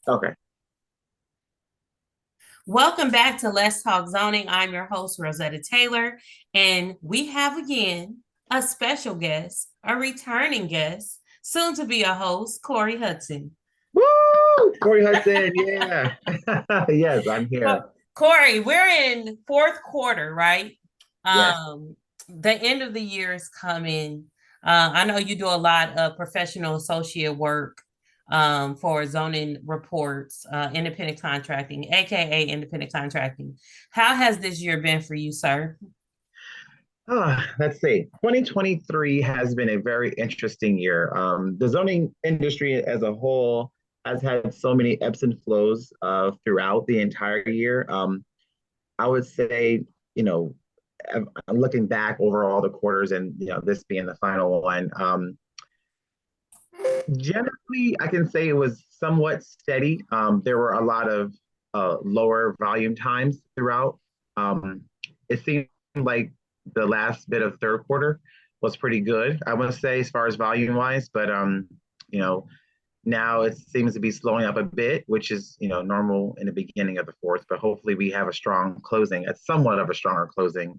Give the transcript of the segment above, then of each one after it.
Okay. Welcome back to Let's Talk Zoning. I'm your host, Rosetta Taylor, and we have again a special guest, a returning guest, soon to be a host, Cory Hudson. Woo! Corey Hudson, yeah. Yes, I'm here. Cory, we're in fourth quarter, right? Yes. The end of the year is coming. I know you do a lot of professional associate work for zoning reports, independent contracting, aka independent contracting. How has this year been for you, sir? Let's see. 2023 has been a very interesting year. The zoning industry as a whole has had so many ebbs and flows throughout the entire year. I would say, you know, I'm looking back over all the quarters and, this being the final one. Generally, I can say it was somewhat steady. There were a lot of lower volume times throughout. Um, it seemed like the last bit of third quarter was pretty good, I want to say, as far as volume wise. But you know, now it seems to be slowing up a bit, which is normal in the beginning of the fourth. But hopefully, we have a strong closing, a somewhat of a stronger closing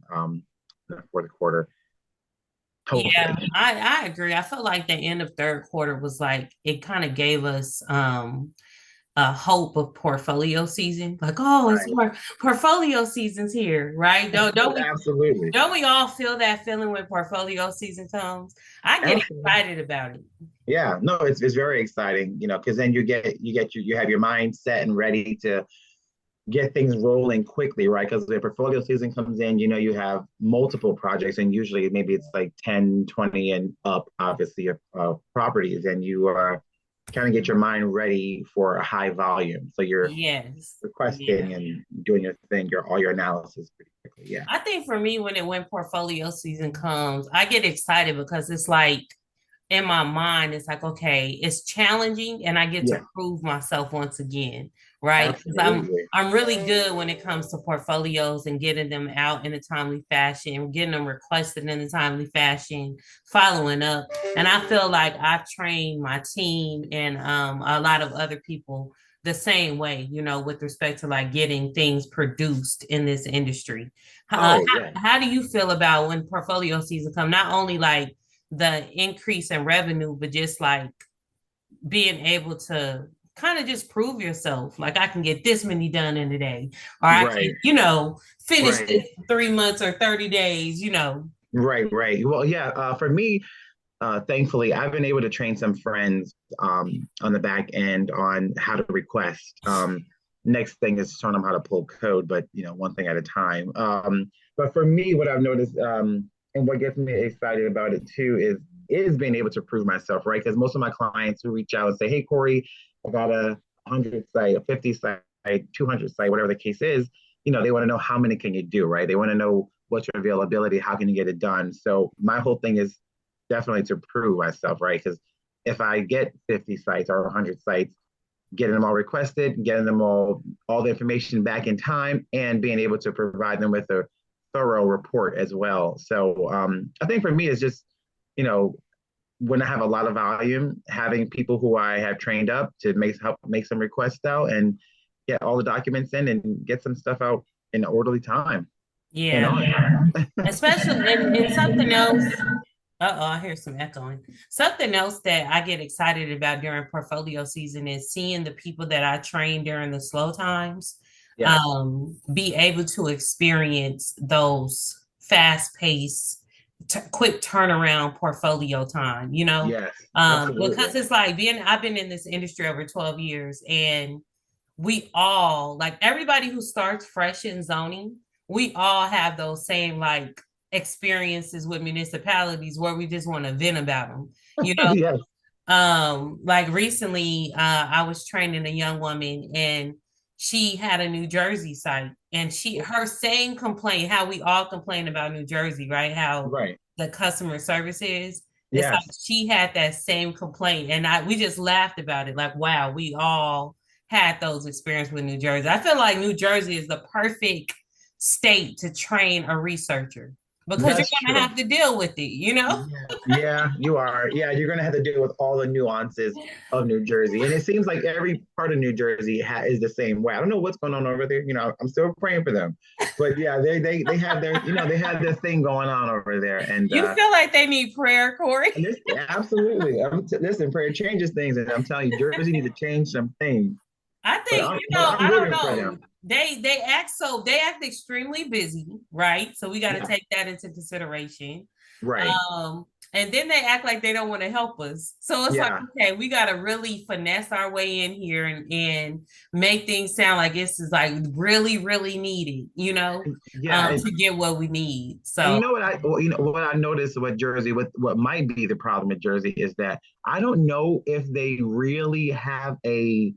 for the quarter. Yeah, Hopefully, I agree. I felt like the end of third quarter was like it kind of gave us a hope of portfolio season. Like, oh, it's right? more portfolio season's here, right? Absolutely. Don't we all feel that feeling when portfolio season comes? I get Absolutely. excited about it. Yeah, no, it's very exciting, because then you have your mind set and ready to get things rolling quickly, right? Because the portfolio season comes in, you have multiple projects, and usually maybe it's like 10, 20, and up, obviously, properties, and you are kind of get your mind ready for a high volume. So you're Yes. requesting Yeah. and doing your thing, all your analysis pretty quickly. Yeah. I think for me, when portfolio season comes, I get excited because it's like in my mind, it's like, okay, it's challenging and I get to Yeah, prove myself once again, right? Because absolutely. I'm really good when it comes to portfolios and getting them out in a timely fashion, getting them requested in a timely fashion, following up. And I feel like I've trained my team and a lot of other people the same way, with respect to like getting things produced in this industry. Oh, yeah. How do you feel about when portfolio season come? Not only like the increase in revenue, but just like being able to kind of just prove yourself. Like I can get this many done in a day, or I can, Right, finish right, this in 3 months or 30 days. right. Well, yeah, for me, thankfully, I've been able to train some friends on the back end on how to request. Next thing is showing them how to pull code, but one thing at a time. But for me, what I've noticed, and what gets me excited about it too, is being able to prove myself, right? Because most of my clients who reach out and say, "Hey, Cory, I got a 100 site, a 50 site, 200 site, whatever the case is," they want to know how many can you do, right? They want to know what's your availability, how can you get it done. So my whole thing is definitely to prove myself, right? Because if I get 50 sites or 100 sites, getting them all requested, getting them all the information back in time, and being able to provide them with a thorough report as well. So I think for me, it's just you know when I have a lot of volume, having people who I have trained up to help make some requests out and get all the documents in and get some stuff out in orderly time and Yeah. on time. Especially and something else. Uh-oh, I hear some echoing. Something else that I get excited about during portfolio season is seeing the people that I train during the slow times Yes, be able to experience those fast-paced, quick turnaround portfolio time. yes, absolutely. Because it's like I've been in this industry over 12 years and we all like everybody who starts fresh in zoning, we all have those same like experiences with municipalities where we just want to vent about them. You know, Yes, like recently, I was training a young woman and she had a New Jersey site and her same complaint, how we all complain about New Jersey, right? How right. the customer service is. It's like Yes. she had that same complaint and we just laughed about it. Like, wow, we all had those experiences with New Jersey. I feel like New Jersey is the perfect state to train a researcher. because you're That's gonna true. have to deal with it, you know? Yeah, yeah, you are. Yeah, you're gonna have to deal with all the nuances of New Jersey, and it seems like every part of New Jersey is the same way. I don't know what's going on over there. I'm still praying for them, but yeah, they have their they have their thing going on over there, You feel like they need prayer, Cory? and this absolutely. Listen, prayer changes things, and I'm telling you, Jersey need to change some things. I But think, I'm I don't rooting for know. them. They act extremely busy, right? So we got to Yeah, take that into consideration. right. Um, and then they act like they don't want to help us. So it's like, Yeah, okay, we got to really finesse our way in here and make things sound like this is like really, really needed, yeah, to get what we need. and So what I noticed with Jersey, what might be the problem with Jersey is that I don't know if they really have a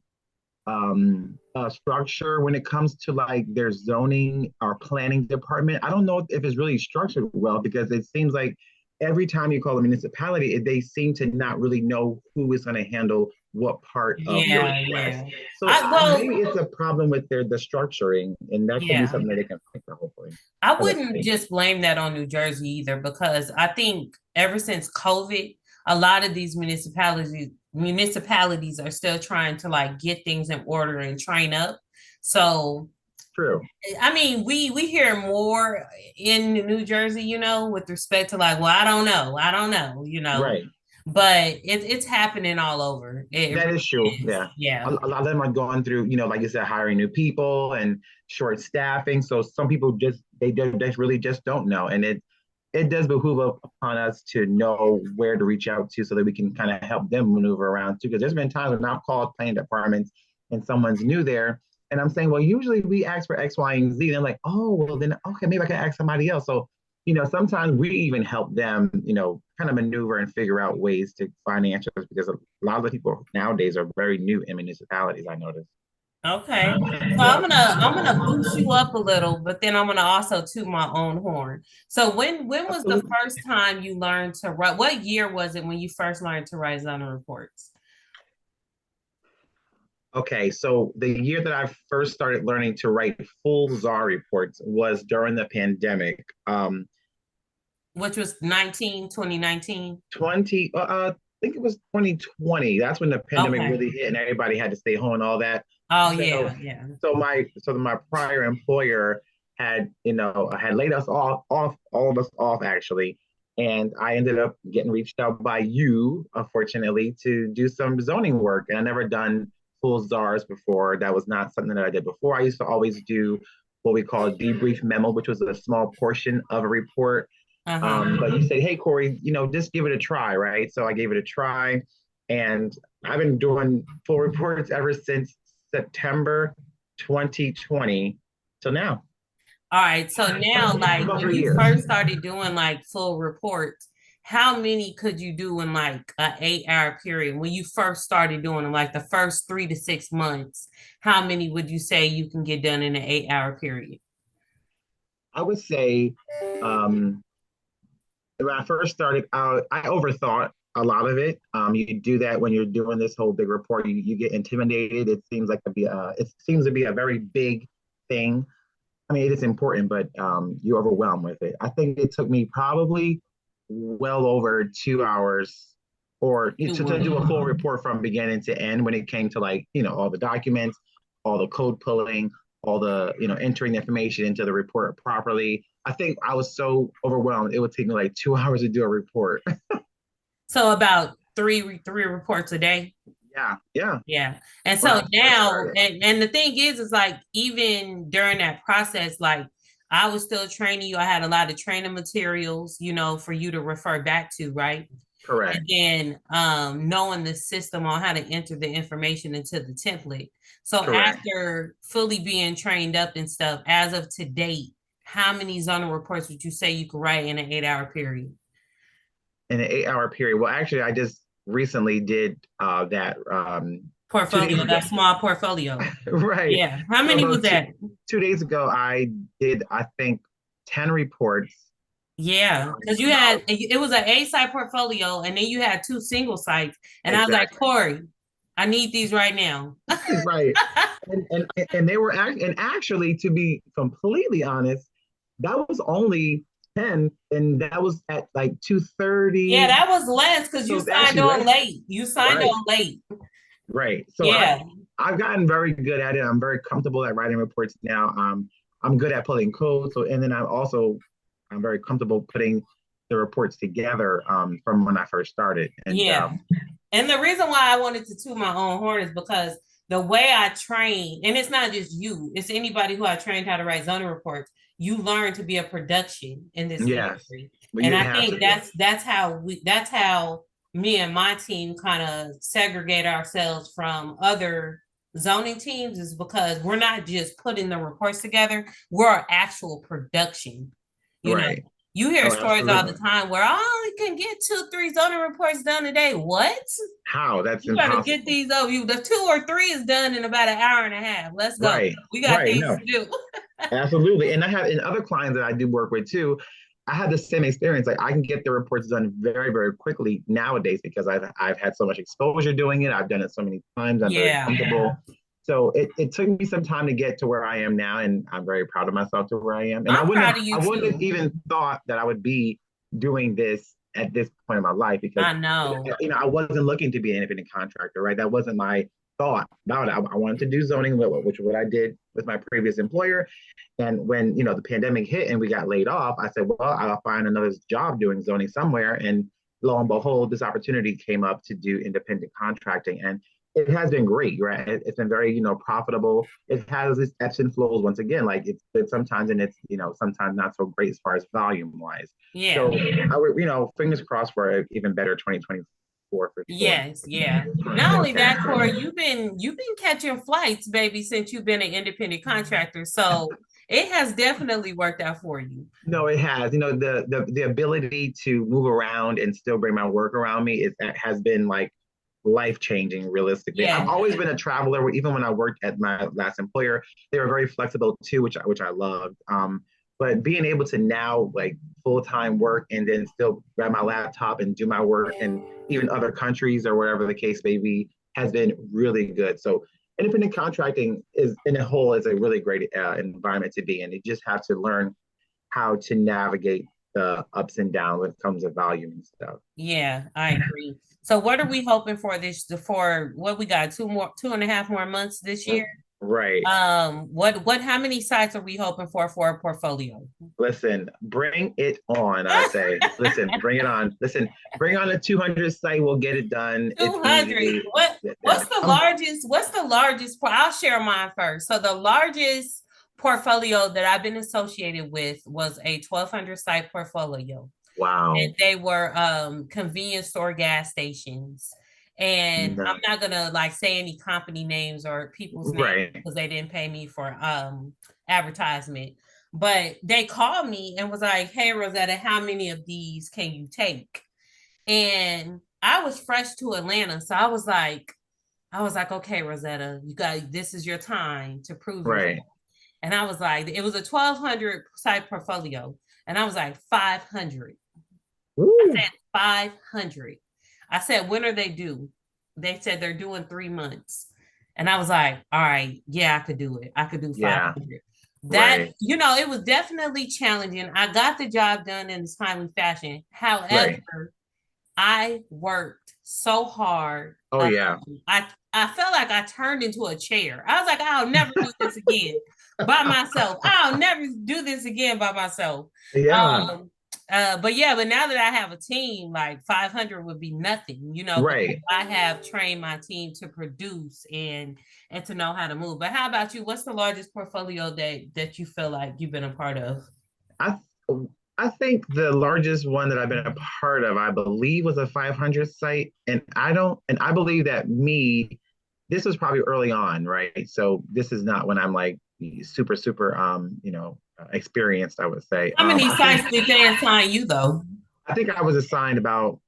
structure when it comes to like their zoning or planning department. I don't know if it's really structured well because it seems like every time you call a municipality, they seem to not really know who is going to handle what part of your yeah, request. yeah. So I well, maybe it's a problem with the structuring, and that could be yeah. something that they can fix, hopefully. I But let's wouldn't see. just blame that on New Jersey either, because I think ever since COVID, a lot of these municipalities are still trying to like get things in order and train up. So True. I mean, we hear more in New Jersey, with respect to like, well, I don't know, Right. but it's happening all over. It That really is true. is. Yeah. Yeah. A lot of them are going through, like you said, hiring new people and short staffing. So some people they really just don't know. And it does behoove upon us to know where to reach out to so that we can kind of help them maneuver around too. Because there's been times when I've called planning departments and someone's new there. And I'm saying, well, usually we ask for X, Y, and Z. And they're like, oh, well, then, okay, maybe I can ask somebody else. So sometimes we even help them, kind of maneuver and figure out ways to find answers because a lot of the people nowadays are very new in municipalities, I noticed. Okay. So Yeah, I'm gonna boost you up a little, but then I'm gonna also toot my own horn. So when was the absolutely. first time you learned to write? What year was it when you first learned to write zoning reports? Okay, so the year that I first started learning to write full czar reports was during the pandemic. Which was 2019? I think it was 2020. That's when the pandemic Okay. really hit and everybody had to stay home and all that. Oh So yeah, yeah. my prior employer had laid us all of us off actually. And I ended up getting reached out by you, unfortunately, to do some zoning work. And I never done full czars before. That was not something that I did before. I used to always do what we call a debrief memo, which was a small portion of a report. Uh-huh. But you said, hey, Cory, just give it a try, right? So I gave it a try. And I've been doing full reports ever since September 2020 till now. All right. So now, like About when three you years. first started doing like full reports, how many could you do in like an 8 hour period? When you first started doing them, like the first 3 to 6 months, how many would you say you can get done in an 8 hour period? I would say um, when I first started out, I overthought a lot of it. You do that when you're doing this whole big report. You get intimidated. It seems to be a very big thing. I mean, it is important, but you're overwhelmed with it. I think it took me probably well over 2 hours or to do a full report from beginning to end when it came to like, all the documents, all the code pulling, all the, entering the information into the report properly. I think I was so overwhelmed, it would take me like 2 hours to do a report. So about three reports a day. Yeah, yeah. Yeah. And When so I first now, started. and the thing is like even during that process, like I was still training you. I had a lot of training materials, for you to refer back to, right? And Correct. then knowing the system on how to enter the information into the template. So Correct. after fully being trained up and stuff, as of to date, how many zoning reports would you say you could write in an 8 hour period? In an 8 hour period. Well, actually, I just recently did that 2 days Portfolio, ago. that small portfolio. Right. Yeah. How So many was about two, that? 2 days ago, I did, I think, 10 reports. Yeah, because you About had it was an A site portfolio, and then you had two single sites, and I was like, exactly Cory, I need these right now. right. And they were and actually, to be completely honest, that was only 10, and that was at like Yeah, 2:30. that was less because So you it's signed actually on late. late. You signed Right. on late. Right. So Yeah. I've gotten very good at it. I'm very comfortable at writing reports now. I'm good at pulling code. So and then I'm very comfortable putting the reports together from when I first started. And Yeah. And the reason why I wanted to toot my own horn is because the way I train, and it's not just you, it's anybody who I trained how to write zoning reports, you learn to be a production in this yes, industry. but And you I have to think be. that's how me and my team kind of segregate ourselves from other zoning teams is because we're not just putting the reports together, we're actual production. You know, Right. you hear Oh, stories all the absolutely. time where I only can get 2, 3 zoning reports done a day. What? How? That's You better get impossible. these over. You the 2 or 3 is done in about an hour and a half. Let's go. Right. We got Right. things No, to do. absolutely. And I have in other clients that I do work with too, I had the same experience. Like I can get the reports done very, very quickly nowadays because I've had so much exposure doing it. I've done it so many times. I'm very Yeah. comfortable. So it took me some time to get to where I am now, and I'm very proud of myself to where I am. And I'm proud of I you wouldn't have too. even thought that I would be doing this at this point in my life because I know. I wasn't looking to be an independent contractor, right? That wasn't my thought about it. I wanted to do zoning, which is what I did with my previous employer. And when the pandemic hit and we got laid off, I said, well, I'll find another job doing zoning somewhere. And lo and behold, this opportunity came up to do independent contracting, and it has been great, right? It's been very profitable. It has its ebbs and flows. Once again, like it's good sometimes, and it's sometimes not so great as far as volume wise. Yeah. So I would fingers crossed for an even better 2024 for sure. Yes, yeah. Not only that, Corey, you've been catching flights, baby, since you've been an independent contractor. So it has definitely worked out for you. No, it has. The ability to move around and still bring my work around me is that has been like life changing. Realistically, I've Yeah. always been a traveler. Even when I worked at my last employer, they were very flexible too, which I loved. But being able to now like full time work and then still grab my laptop and do my work in even other countries or whatever the case may be has been really good. So independent contracting is in a whole is a really great environment to be in. You just have to learn how to navigate the ups and downs when it comes to volume and stuff. Yeah, I agree. So what are we hoping for this for what we got 2.5 more months this year? Right. What how many sites are we hoping for a portfolio? Listen, bring it on. I say, listen, bring it on. Listen, bring on the 200 site. We'll get it done. It's 200. easy. What's the largest? What's the largest? I'll share mine first. So the largest portfolio that I've been associated with was a 1,200 site portfolio, and Wow. they were convenience store gas stations. And I'm No. not gonna like say any company names or people's names Right. because they didn't pay me for advertisement. But they called me and was like, "Hey Rosetta, how many of these can you take?" And I was fresh to Atlanta, so I was like, "Okay, Rosetta, you got this is your time to prove yourself." Right. And I was like, it was a 1,200 site portfolio, and I was like 500. I Woo. said 500. I said, when are they due? They said they're due in 3 months. And I was like, all right, yeah, I could do it. I could do Yeah. 500. That, Right. it was definitely challenging. I got the job done in this timely fashion. Right. However, I worked so hard. Oh yeah. I felt like I turned into a chair. I was like, I'll never do this again by myself. I'll never do this again by myself. Yeah. Um, but now that I have a team, like 500 would be nothing, because Right. I have trained my team to produce and to know how to move. But how about you? What's the largest portfolio that you feel like you've been a part of? I I think the largest one that I've been a part of, I believe, was a 500 site, and I believe that this was probably early on, right? So this is not when I'm like super super experienced, I would say. How many sites did they assign you though? I think I was assigned about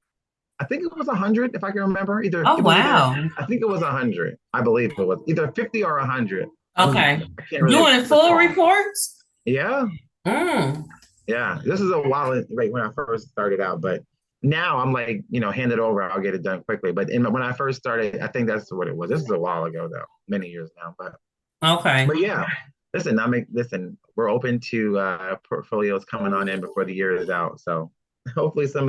I think it was 100 if I can remember. Oh wow. I think it was 100. I believe it was either 50 or 100. Okay. I can't really Doing full recall. reports? Yeah. Mm. Yeah, this is a while right when I first started out, but now I'm like, hand it over, I'll get it done quickly. But when I first started, I think that's what it was. This is a while ago though, many years now. But Okay. yeah, listen, we're open to portfolios coming on in before the year is out. So hopefully some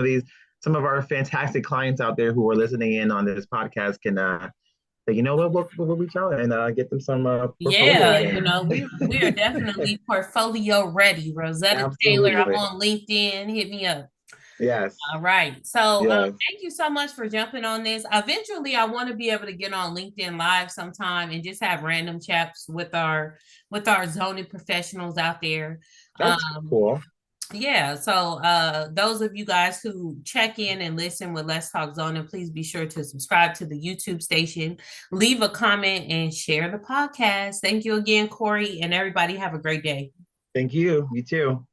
of our fantastic clients out there who are listening in on this podcast can say, you know what, we'll reach out and get them some portfolio Yeah, game. we are definitely portfolio ready. Rosetta Taylor, I'm Absolutely. on LinkedIn. Hit me up. Yes. All right. So Yes. thank you so much for jumping on this. Eventually, I want to be able to get on LinkedIn Live sometime and just have random chats with our zoning professionals out there. That's Um, cool. yeah, so those of you guys who check in and listen with Let's Talk Zoning, please be sure to subscribe to the YouTube station, leave a comment, and share the podcast. Thank you again, Cory, and everybody have a great day. Thank you. You too.